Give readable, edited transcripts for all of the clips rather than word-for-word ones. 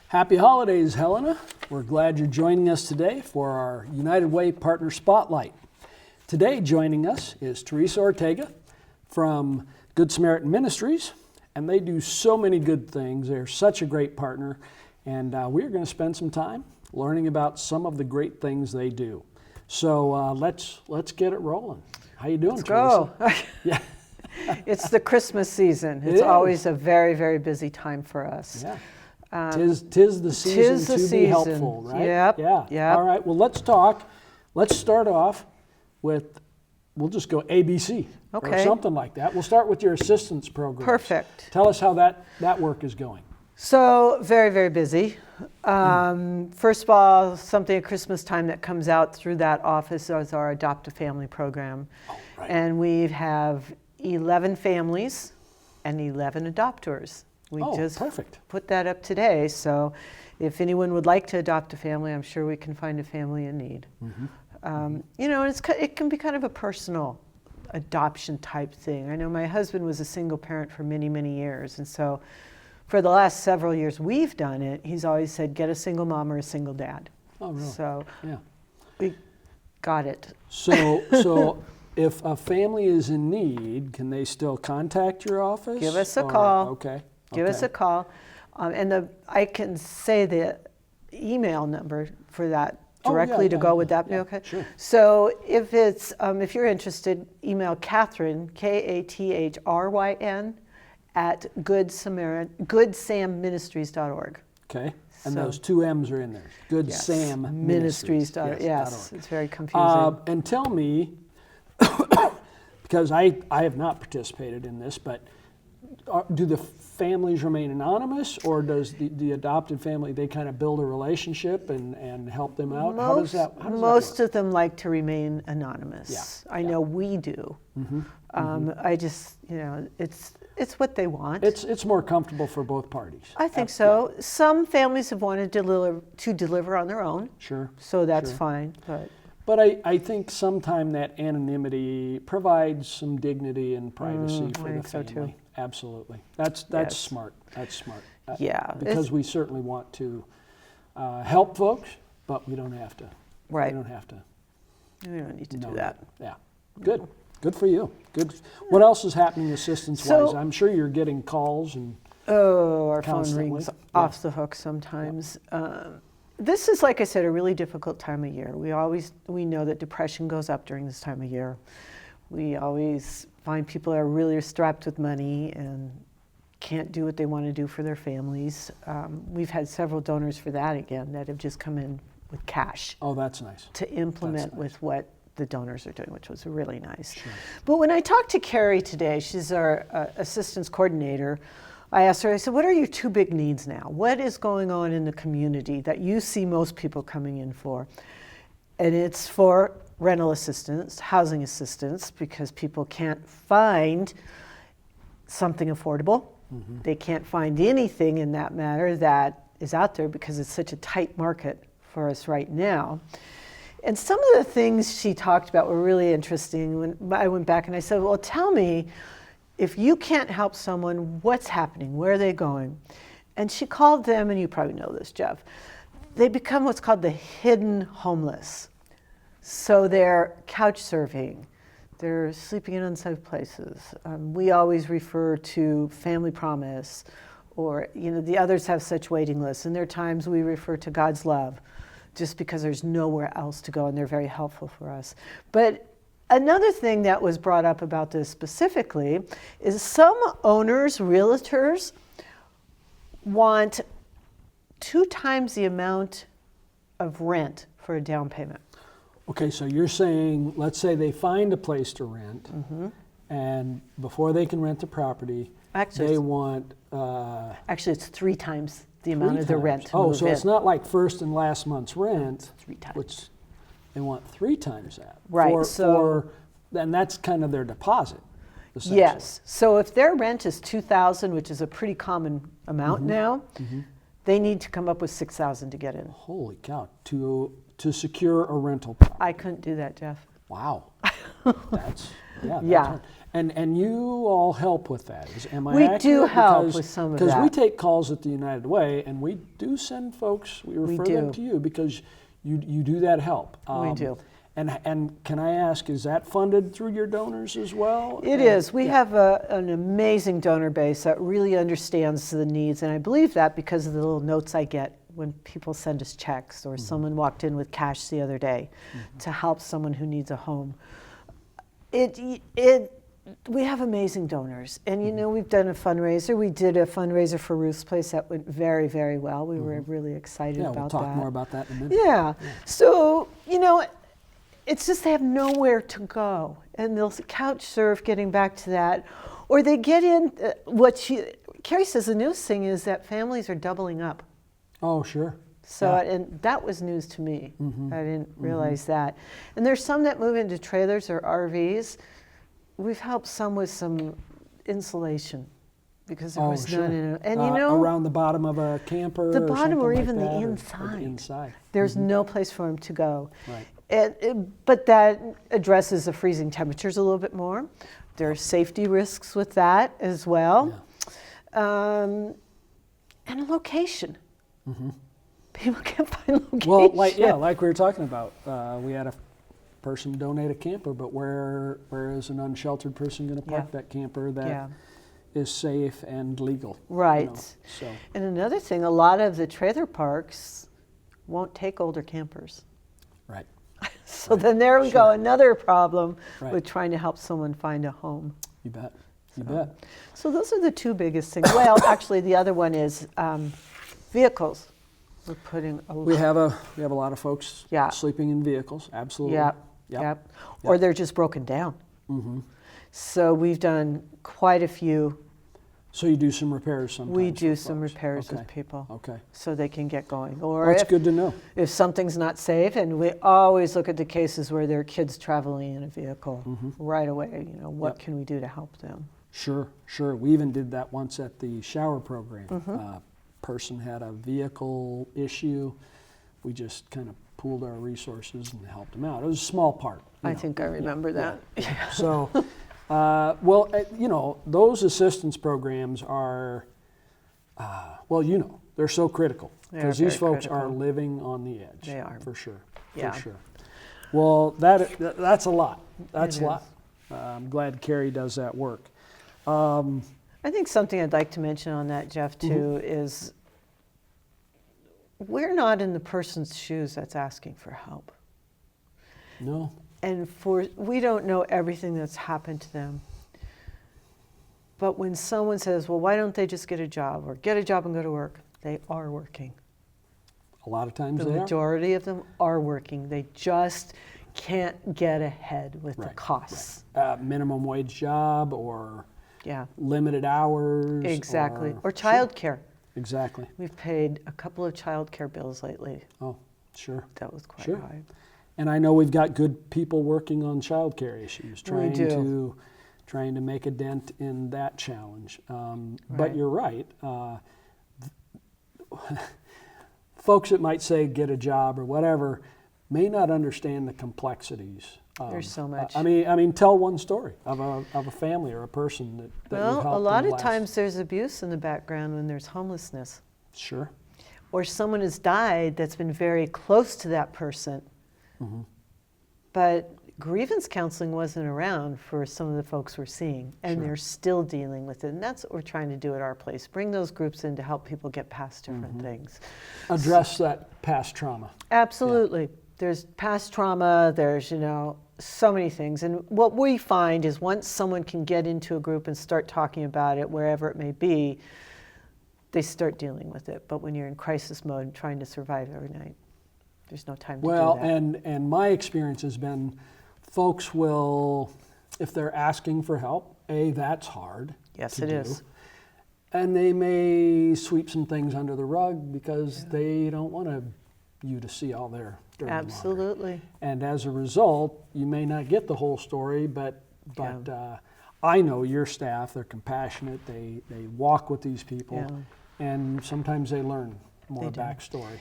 Happy holidays, Helena. We're glad you're joining us today for our United Way Partner Spotlight. Today joining us is Teresa Ortega from Good Samaritan Ministries, and they do so many good things. They're such a great partner, and we're going to spend some time learning about some of the great things they do. So let's get it rolling. How you doing, Let's Teresa? go. Yeah. It's the Christmas season. It's always a very, very busy time for us. Yeah. Tis the season to be helpful, right? Yep. Yeah. Yep. All right. Well, let's talk. Let's start off with, we'll just go ABC or something like that. We'll start with your assistance program. Perfect. Tell us how that work is going. So very, very busy. First of all, something at Christmas time that comes out through that office is our Adopt a Family program. Oh, right. And we have 11 families and 11 adopters. We just perfect. put that up today, so if anyone would like to adopt a family, I'm sure we can find a family in need. Mm-hmm. It can be kind of a personal adoption type thing. I know my husband was a single parent for many, many years, and so for the last several years we've done it, he's always said, get a single mom or a single dad. Oh, really? So yeah. We got it. So if a family is in need, can they still contact your office? Give us a call. Okay. Give us a call, I can say the email number for that directly to go. Would that be okay? Sure. So if it's if you're interested, email Catherine, Kathryn, at goodsamministries.org. Okay. And those two M's are in there. Good Sam Ministries. Yes, it's very confusing. And tell me, because I have not participated in this, but do the families remain anonymous, or does the adopted family, they kind of build a relationship and help them out? How does that Most work? of them like to remain anonymous. Yeah. I know we do. I just, it's what they want. It's more comfortable for both parties. I think so. Yeah. Some families have wanted to deliver on their own. Sure. So that's fine. But I think sometimes that anonymity provides some dignity and privacy for the family. So too. Absolutely. That's smart. That's smart. Yeah. Because we certainly want to help folks, but we don't have to. Right. We don't have to. We don't need to do that. Yeah. Good. Good for you. Good. What else is happening assistance-wise? I'm sure you're getting calls and our phone rings off the hook sometimes. This is, like I said, a really difficult time of year. We know that depression goes up during this time of year. We always find people are really strapped with money and can't do what they want to do for their families. We've had several donors for that again that have just come in with cash. Oh, that's nice. To implement with what the donors are doing, which was really nice. Sure. But when I talked to Carrie today, she's our assistance coordinator, I asked her, I said, what are your two big needs now? What is going on in the community that you see most people coming in for? And it's for rental assistance, housing assistance, because people can't find something affordable. Mm-hmm. They can't find anything in that matter that is out there because it's such a tight market for us right now. And some of the things she talked about were really interesting. When I went back and I said, well, tell me, if you can't help someone, what's happening? Where are they going? And she called them, and you probably know this, Jeff, they become what's called the hidden homeless. So they're couch surfing, they're sleeping in unsafe places. We always refer to Family Promise, or the others have such waiting lists, and there are times we refer to God's Love, just because there's nowhere else to go, and they're very helpful for us. But another thing that was brought up about this specifically is some owners, realtors, want 2 times the amount of rent for a down payment. Okay, so you're saying, let's say they find a place to rent, and before they can rent the property, they want... actually, it's 3 times the amount of the rent. Oh, so it's not like first and last month's rent, 3 times. Which they want 3 times that. Right. And that's kind of their deposit. Yes. So if their rent is $2,000, which is a pretty common amount now, they need to come up with $6,000 to get in. Holy cow! To secure a rental property. I couldn't do that, Jeff. Wow. That's Yeah. hard. And you all help with that. Am I We accurate? do help Because- with some of Because we that. take calls at the United Way, and we do send folks, we refer them do. to you because you do that help. We do. And can I ask, is that funded through your donors as well? It is. We have an amazing donor base that really understands the needs, and I believe that because of the little notes I get when people send us checks, or someone walked in with cash the other day to help someone who needs a home. We have amazing donors, and you know, we've done a fundraiser. We did a fundraiser for Ruth's Place that went very, very well. We were really excited Yeah, about we'll that. talk more about that in a minute. Yeah. So, you know, it's just they have nowhere to go. And they'll couch surf, getting back to that. Or they get in, Carrie says the news thing is that families are doubling up. Oh, sure. So, Yeah. and that was news to me. I didn't realize that. And there's some that move into trailers or RVs. We've helped some with some insulation because there was none in it. And you know, around the bottom of a camper, the or bottom something or like even that, the or inside. the inside. There's no place for them to go. Right. But that addresses the freezing temperatures a little bit more. There are safety risks with that as well. And a location. People can't find location. Well, like we were talking about, we had a person donate a camper, but where is an unsheltered person going to park that camper that is safe and legal? Right. You know, so. And another thing, a lot of the trailer parks won't take older campers. Right. So then there we go, another problem Right. with trying to help someone find a home. You bet. You bet. So those are the two biggest things. Well, actually, the other one is vehicles. We're putting a We have a lot of folks Yeah. sleeping in vehicles. Absolutely. Yep. Or they're just broken down. So we've done quite a few. So you do some repairs sometimes? We do for some folks. repairs with Okay. people. Okay. So they can get going. Or That's if, good to know. if something's not safe, and we always look at the cases where there are kids traveling in a vehicle right away. You know, what can we do to help them? Sure. We even did that once at the shower program. Person had a vehicle issue. We just kind of pooled our resources and helped them out. It was a small part. I think I remember that. So, you know, those assistance programs are, they're so critical They are because these very folks are critical. living on the edge. They are. For sure. Yeah. For sure. Well, that's a lot. That's It a lot. I'm glad Carrie does that work. I think something I'd like to mention on that, Jeff, too, is we're not in the person's shoes that's asking for help. No. And we don't know everything that's happened to them. But when someone says, well, why don't they just get a job or get a job and go to work? They are working. A lot of times The they are. majority of them are working. They just can't get ahead with the costs. Minimum wage job or Yeah, limited hours. exactly. Or Sure. childcare. Exactly. We've paid a couple of childcare bills lately. Oh, sure. That was quite Sure. high. And I know we've got good people working on childcare issues, trying do. to make a dent in that challenge. Right. But you're right. Folks that might say get a job or whatever may not understand the complexities. There's so much. I mean, tell one story of a family or a person that you've Well, helped a in lot the of last- times there's abuse in the background when there's homelessness. Sure. Or someone has died that's been very close to that person. But grievance counseling wasn't around for some of the folks we're seeing, and they're still dealing with it. And that's what we're trying to do at our place, bring those groups in to help people get past different things. Address that past trauma. Absolutely. There's past trauma, there's, so many things. And what we find is once someone can get into a group and start talking about it, wherever it may be, they start dealing with it. But when you're in crisis mode and trying to survive every night, there's no time to do that. Well, and my experience has been folks will, if they're asking for help, that's hard. Yes, to it do. is. And they may sweep some things under the rug because they don't want you to see all their dirty laundry. Absolutely. And as a result, you may not get the whole story, but I know your staff, they're compassionate, they walk with these people, and sometimes they learn more They do. backstory.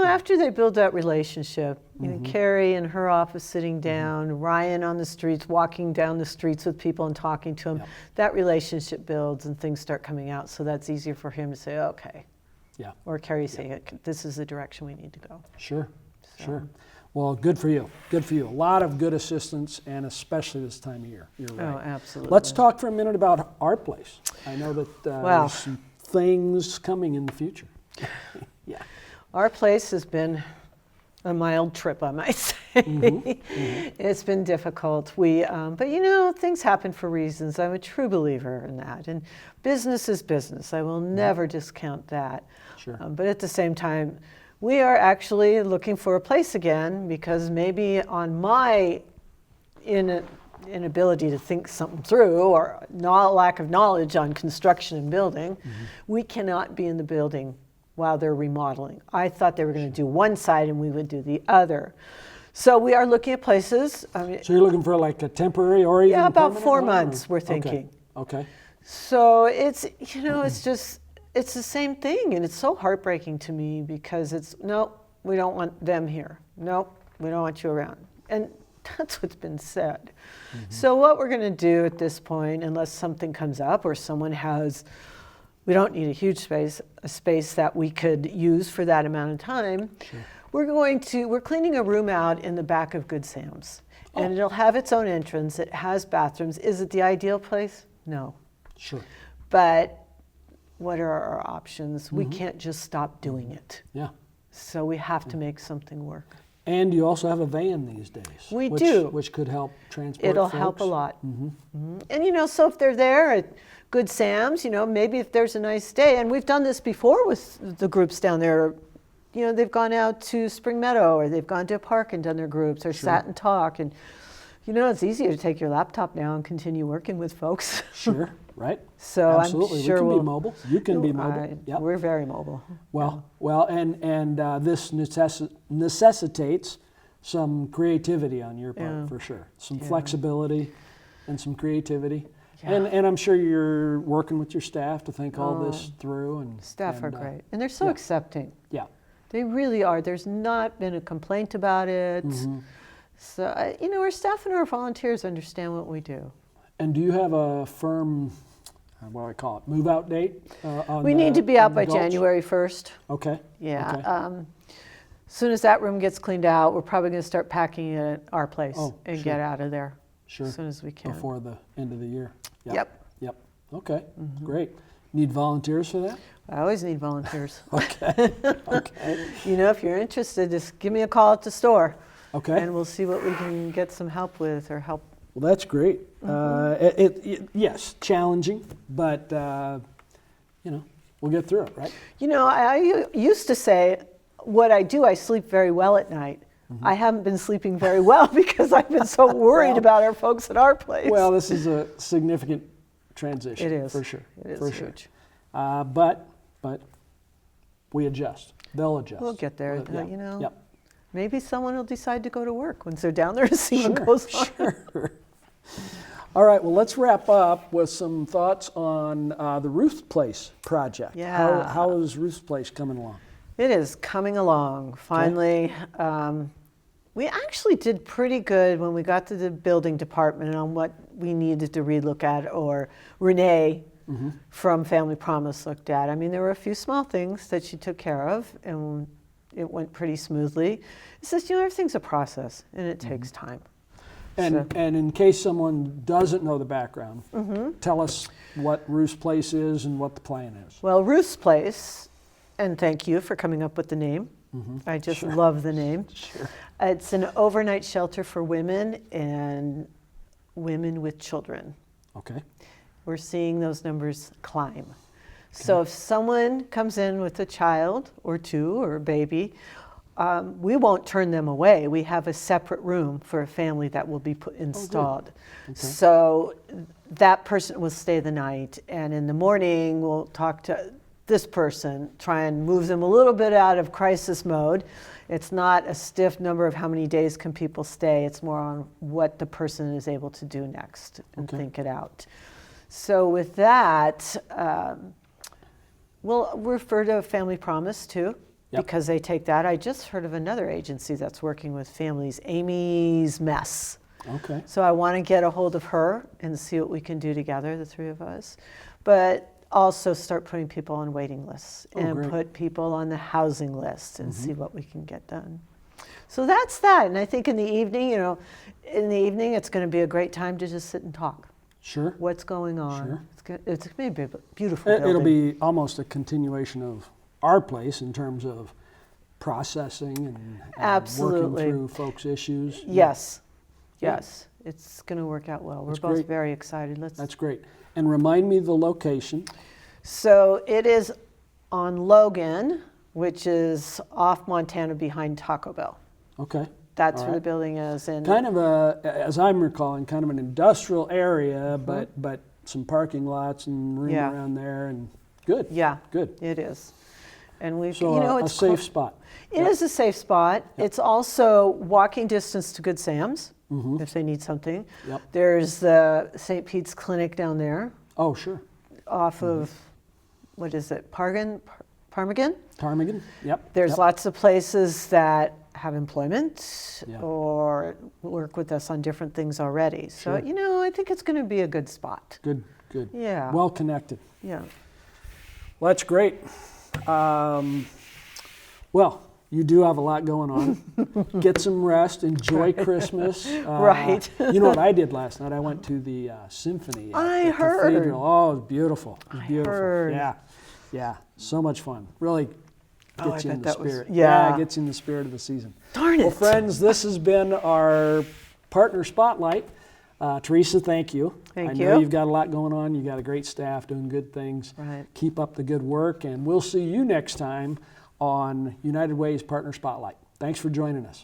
after they build that relationship, you know, Carrie in her office sitting down, Ryan on the streets, walking down the streets with people and talking to them, Yep. that relationship builds and things start coming out. So that's easier for him to say, okay. Yeah. Or Carrie saying, this is the direction we need to go. Sure. So. Sure. Well, good for you. Good for you. A lot of good assistance, and especially this time of year. You're right. Oh, absolutely. Let's talk for a minute about our place. I know that Well. there's some things coming in the future. Yeah. Our place has been a mild trip, I might say. It's been difficult. But you know, things happen for reasons. I'm a true believer in that. And business is business. I will never discount that. Sure. But at the same time, we are actually looking for a place again because maybe on my inability to think something through or lack of knowledge on construction and building, we cannot be in the building while they're remodeling. I thought they were going to do one side and we would do the other. So we are looking at places. I mean, So you're looking for like a temporary or even yeah, about permanent 4 one, or- months, we're thinking. Okay. So it's, you know, it's just, it's the same thing. And it's so heartbreaking to me because it's, no, we don't want them here. No, we don't want you around. And that's what's been said. So what we're going to do at this point, unless something comes up or someone has, we don't need a huge space, a space that we could use for that amount of time. Sure. We're cleaning a room out in the back of Good Sam's. And it'll have its own entrance. It has bathrooms. Is it the ideal place? No. Sure. But what are our options? We can't just stop doing it. Yeah. So we have to make something work. And you also have a van these days. We which, do. Which could help transport It'll folks. help a lot. And you know, so if they're there at Good Sam's, you know, maybe if there's a nice day, and we've done this before with the groups down there, you know, they've gone out to Spring Meadow or they've gone to a park and done their groups or sat and talked. And, you know, it's easier to take your laptop now and continue working with folks. Sure, right? So Absolutely. I'm sure we can we'll be mobile. You can be mobile. Yep. We're very mobile. Well, and this necessitates some creativity on your part, Yeah. for sure. Some Yeah. flexibility and some creativity. Yeah. And I'm sure you're working with your staff to think all this through. And Staff are and, great. And they're so yeah. accepting. Yeah. They really are. There's not been a complaint about it. So, you know, our staff and our volunteers understand what we do. And do you have a firm, what do I call it, move-out date? On We the- need to be on out the by gulch? January 1st. Okay. Yeah. Okay. As soon as that room gets cleaned out, we're probably going to start packing at our place and sure. get out of there Sure. as soon as we can. Before the end of the year. Yep. Yep. Okay. Great. Need volunteers for that? I always need volunteers. Okay. Okay. You know, if you're interested, just give me a call at the store. Okay. And we'll see what we can get some help with or help. Well, that's great. Yes, challenging, but you know, we'll get through it, right? You know, I used to say, what I do, I sleep very well at night. I haven't been sleeping very well because I've been so worried about our folks at our place. Well, this is a significant transition. It is. For sure. It is for huge. Sure. But we adjust. They'll adjust. We'll get there. Yeah. You know, Yep. maybe someone will decide to go to work once they're down there to see what goes on. Sure. All right, well, let's wrap up with some thoughts on the Ruth's Place project. Yeah. How is Ruth's Place coming along? It is coming along. Finally, we actually did pretty good when we got to the building department on what we needed to relook at, or Renee from Family Promise looked at. I mean, there were a few small things that she took care of, and it went pretty smoothly. It says, you know, everything's a process, and it takes time. And in case someone doesn't know the background, tell us what Ruth's Place is and what the plan is. Well, Ruth's Place, and thank you for coming up with the name. I just love the name. Sure. It's an overnight shelter for women and women with children. Okay. We're seeing those numbers climb. So if someone comes in with a child or two or a baby, we won't turn them away. We have a separate room for a family that will be installed. Okay. So that person will stay the night, and in the morning we'll talk to this person, try and move them a little bit out of crisis mode. It's not a stiff number of how many days can people stay. It's more on what the person is able to do next and think it out. So with that, we'll refer to Family Promise too. Yep. because they take that. I just heard of another agency that's working with families, Amy's Mess. Okay. So I want to get a hold of her and see what we can do together, the three of us. But also start putting people on waiting lists and great. put people on the housing list and see what we can get done. So that's that. And I think in the evening, it's going to be a great time to just sit and talk. Sure. What's going on? Sure. It's going to be a beautiful building. It'll be almost a continuation of our place in terms of processing and Absolutely. working through folks' issues. Yes. Yes. It's going to work out well. We're That's both great. very excited. That's great. And remind me the location. So it is on Logan, which is off Montana behind Taco Bell. Okay. That's All where the right. building is. And Kind of as I'm recalling, kind of an industrial area, but some parking lots and room Yeah. around there, and good. yeah, Good. it is. And we've, So a it's safe spot. It is a safe spot. It's also walking distance to Good Sam's if they need something. Yep. There's the St. Pete's Clinic down there Oh, sure. off of, what is it, Ptarmigan? Ptarmigan. Yep. There's Yep. lots of places that have employment Yeah. or work with us on different things already. So, Sure. I think it's going to be a good spot. Good. Good. Yeah. Well connected. Yeah. Well, that's great. Well, you do have a lot going on. Get some rest. Enjoy Christmas. Right. You know what I did last night? I went to the symphony at I the heard. cathedral. Oh, it was beautiful. It was I beautiful. heard. Yeah. Yeah. So much fun. Really Oh, gets I you in bet the that was- spirit. yeah. It gets you in the spirit of the season. Darn Well, it. friends, this has been our partner spotlight. Teresa, thank you. Thank I know you. you've got a lot going on. You got a great staff doing good things. Right. Keep up the good work, and we'll see you next time on United Way's Partner Spotlight. Thanks for joining us.